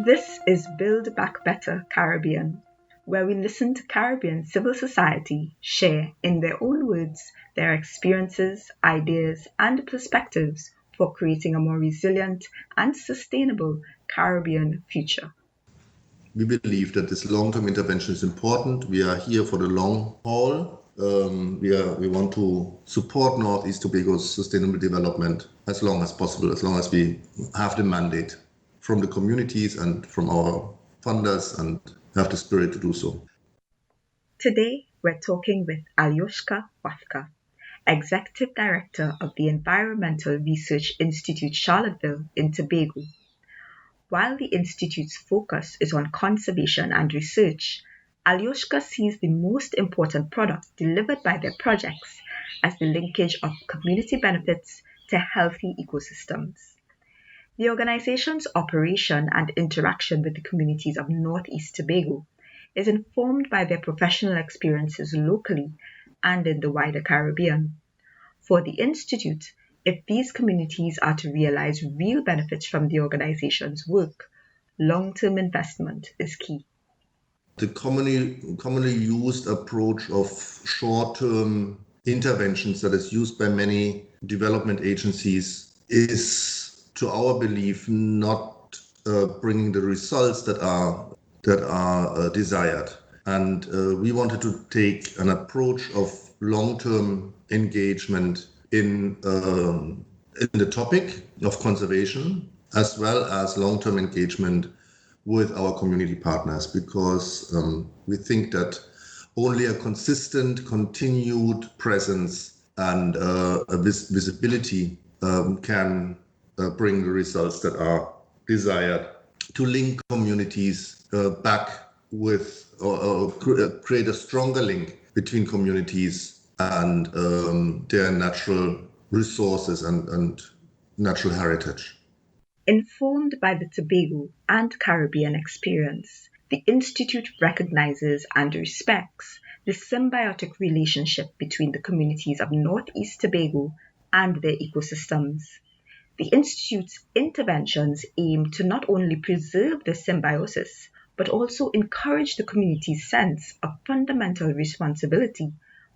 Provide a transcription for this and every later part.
This is Build Back Better Caribbean, where we listen to Caribbean civil society share, in their own words, their experiences, ideas, and perspectives for creating a more resilient and sustainable Caribbean future. We believe that this long-term intervention is important. We are here for the long haul. We want to support North-East Tobago's sustainable development as long as possible, as long as we have the mandate from the communities and from our funders and have the spirit to do so. Today, we're talking with Aljoscha Wothke, Executive Director of the Environmental Research Institute Charlotteville in Tobago. While the Institute's focus is on conservation and research, Aljoscha sees the most important product delivered by their projects as the linkage of community benefits to healthy ecosystems. The organization's operation and interaction with the communities of North-East Tobago is informed by their professional experiences locally and in the wider Caribbean. For the Institute, if these communities are to realize real benefits from the organization's work, long-term investment is key. The commonly used approach of short-term interventions that is used by many development agencies is, to our belief, not bringing the results that are desired. And we wanted to take an approach of long-term engagement in the topic of conservation, as well as long-term engagement with our community partners, because we think that only a consistent, continued presence and a visibility can bring the results that are desired to link communities back with or create a stronger link between communities and their natural resources and natural heritage. Informed by the Tobago and Caribbean experience, the Institute recognizes and respects the symbiotic relationship between the communities of North-East Tobago and their ecosystems. The Institute's interventions aim to not only preserve the symbiosis, but also encourage the community's sense of fundamental responsibility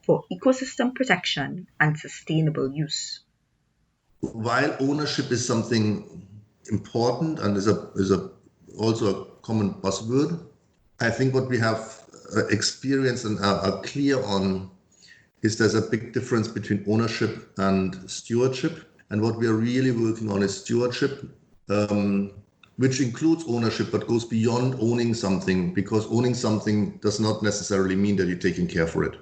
for ecosystem protection and sustainable use. While ownership is something important and is also a common buzzword, I think what we have experienced and are clear on is there's a big difference between ownership and stewardship. And what we are really working on is stewardship, which includes ownership but goes beyond owning something, because owning something does not necessarily mean that you're taking care for it.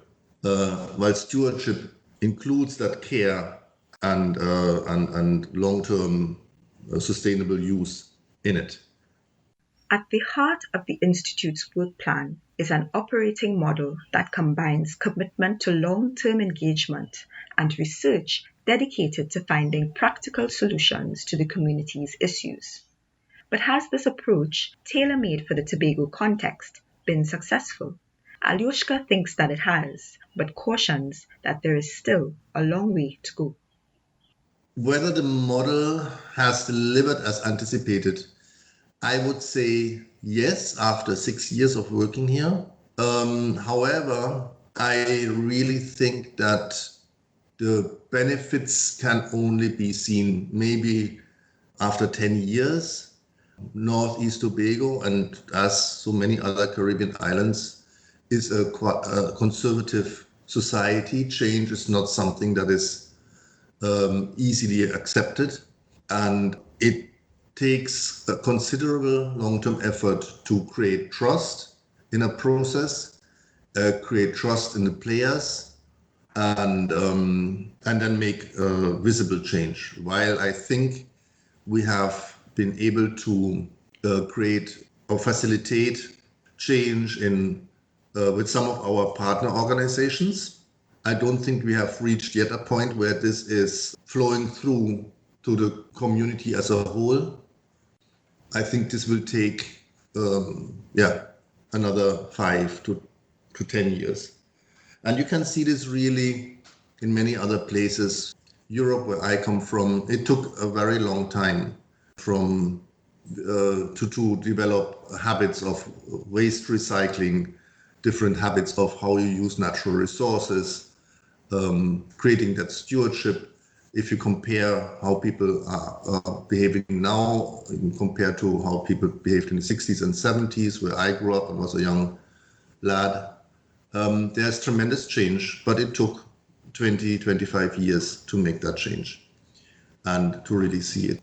While stewardship includes that care and long-term sustainable use in it. At the heart of the Institute's work plan is an operating model that combines commitment to long-term engagement and research dedicated to finding practical solutions to the community's issues. But has this approach, tailor-made for the Tobago context, been successful? Aljoscha thinks that it has, but cautions that there is still a long way to go. Whether the model has delivered as anticipated, I would say yes, after 6 years of working here. However, I really think that the benefits can only be seen maybe after 10 years. North-East Tobago, and as so many other Caribbean islands, is a conservative society. Change is not something that is easily accepted, and it takes a considerable long-term effort to create trust in a process, create trust in the players, and then make visible change. While I think we have been able to create or facilitate change in with some of our partner organizations, I don't think we have reached yet a point where this is flowing through to the community as a whole. I think this will take another 5 to 10 years. And you can see this really in many other places. Europe, where I come from, it took a very long time from to develop habits of waste recycling, different habits of how you use natural resources, creating that stewardship. If you compare how people are behaving now compared to how people behaved in the 60s and 70s, where I grew up and was a young lad, there's tremendous change, but it took 20, 25 years to make that change and to really see it.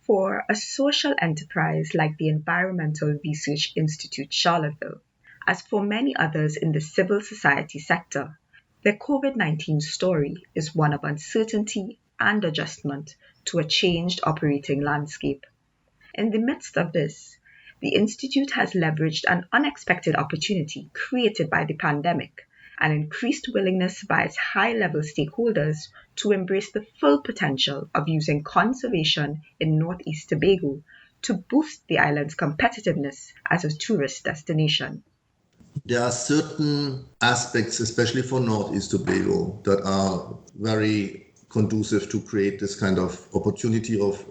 For a social enterprise like the Environmental Research Institute Charlotteville, as for many others in the civil society sector, the COVID-19 story is one of uncertainty and adjustment to a changed operating landscape. In the midst of this, the Institute has leveraged an unexpected opportunity created by the pandemic and increased willingness by its high-level stakeholders to embrace the full potential of using conservation in North-East Tobago to boost the island's competitiveness as a tourist destination. There are certain aspects, especially for North-East Tobago, that are very conducive to create this kind of opportunity of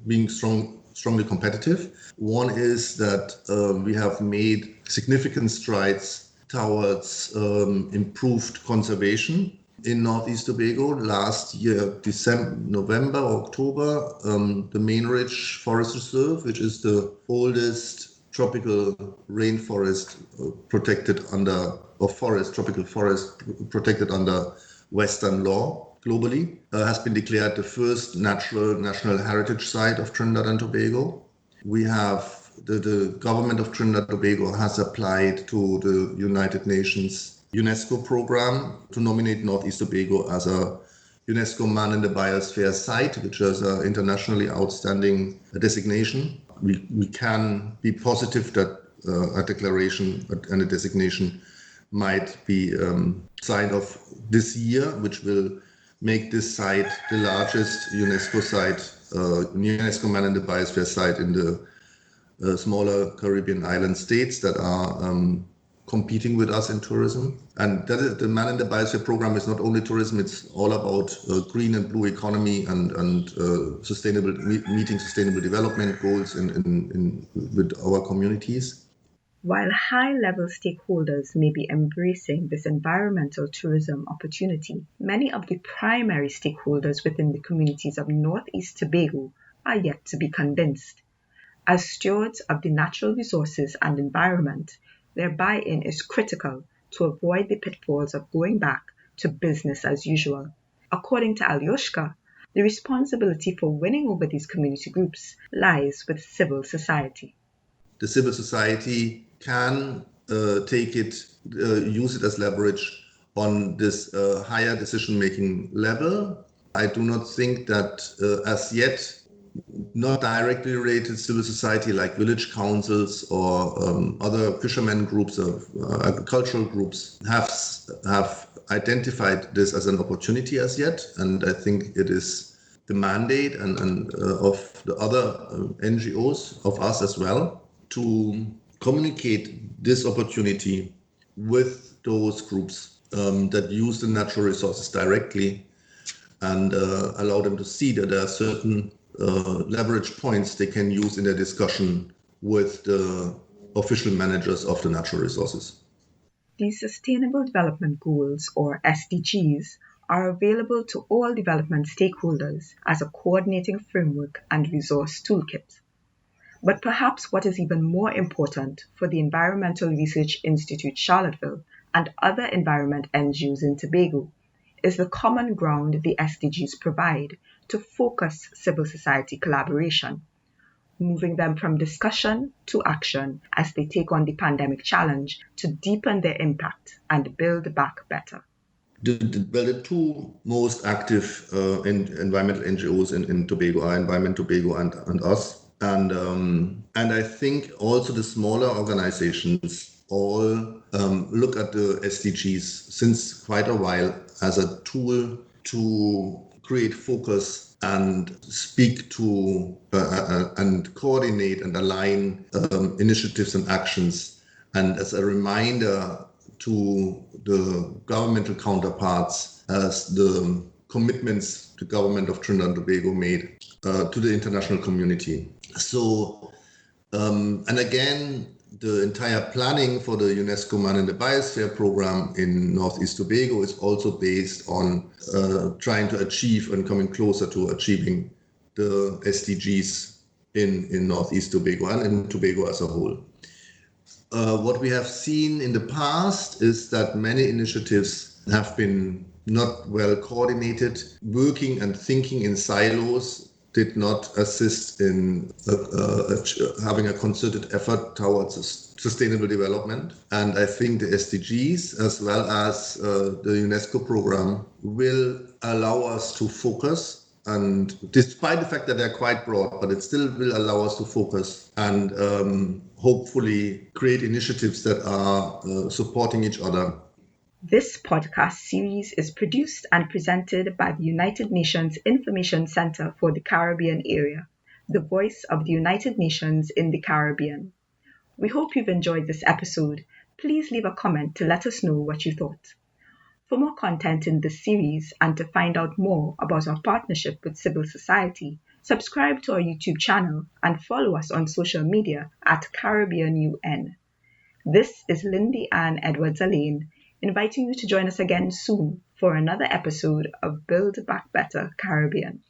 being strongly competitive. One is that we have made significant strides towards improved conservation in North-East Tobago. Last year, November, October, the Main Ridge Forest Reserve, which is the oldest tropical rainforest tropical forest protected under Western law globally, has been declared the first national heritage site of Trinidad and Tobago. We have the government of Trinidad and Tobago has applied to the United Nations UNESCO program to nominate North-East Tobago as a UNESCO Man in the Biosphere site, which is an internationally outstanding designation. We can be positive that a declaration and a designation might be signed off this year, which will make this site the largest UNESCO site, UNESCO Man in the Biosphere site in the smaller Caribbean island states that are competing with us in tourism. And that is, the Man in the Biosphere program is not only tourism, it's all about green and blue economy and meeting sustainable development goals with our communities. While high-level stakeholders may be embracing this environmental tourism opportunity, many of the primary stakeholders within the communities of North-East Tobago are yet to be convinced. As stewards of the natural resources and environment, their buy-in is critical to avoid the pitfalls of going back to business as usual. According to Aljoscha, the responsibility for winning over these community groups lies with civil society. The civil society can use it as leverage on this higher decision-making level. I do not think that as yet, not directly related civil society like village councils or other fishermen groups or agricultural groups have identified this as an opportunity as yet. And I think it is the mandate and of the other NGOs, of us as well, to communicate this opportunity with those groups that use the natural resources directly and allow them to see that there are certain leverage points they can use in their discussion with the official managers of the natural resources. The Sustainable Development Goals, or SDGs, are available to all development stakeholders as a coordinating framework and resource toolkit. But perhaps what is even more important for the Environmental Research Institute Charlotteville and other environment NGOs in Tobago is the common ground the SDGs provide to focus civil society collaboration, moving them from discussion to action as they take on the pandemic challenge to deepen their impact and build back better. The two most active environmental NGOs in Tobago are Environment Tobago and us. And I think also the smaller organizations all look at the SDGs since quite a while as a tool to create focus and speak to and coordinate and align initiatives and actions. And as a reminder to the governmental counterparts, as the commitments the government of Trinidad and Tobago made to the international community. So, and again, the entire planning for the UNESCO Man and the Biosphere program in North-East Tobago is also based on trying to achieve and coming closer to achieving the SDGs in North-East Tobago and in Tobago as a whole. What we have seen in the past is that many initiatives have been not well coordinated. Working and thinking in silos did not assist in having a concerted effort towards sustainable development. And I think the SDGs, as well as the UNESCO program, will allow us to focus. And despite the fact that they're quite broad, but it still will allow us to focus and hopefully create initiatives that are supporting each other. This podcast series is produced and presented by the United Nations Information Center for the Caribbean Area, the voice of the United Nations in the Caribbean. We hope you've enjoyed this episode. Please leave a comment to let us know what you thought. For more content in this series and to find out more about our partnership with civil society, subscribe to our YouTube channel and follow us on social media at Caribbean UN. This is Lindy Ann Edwards-Alain, inviting you to join us again soon for another episode of Build Back Better Caribbean.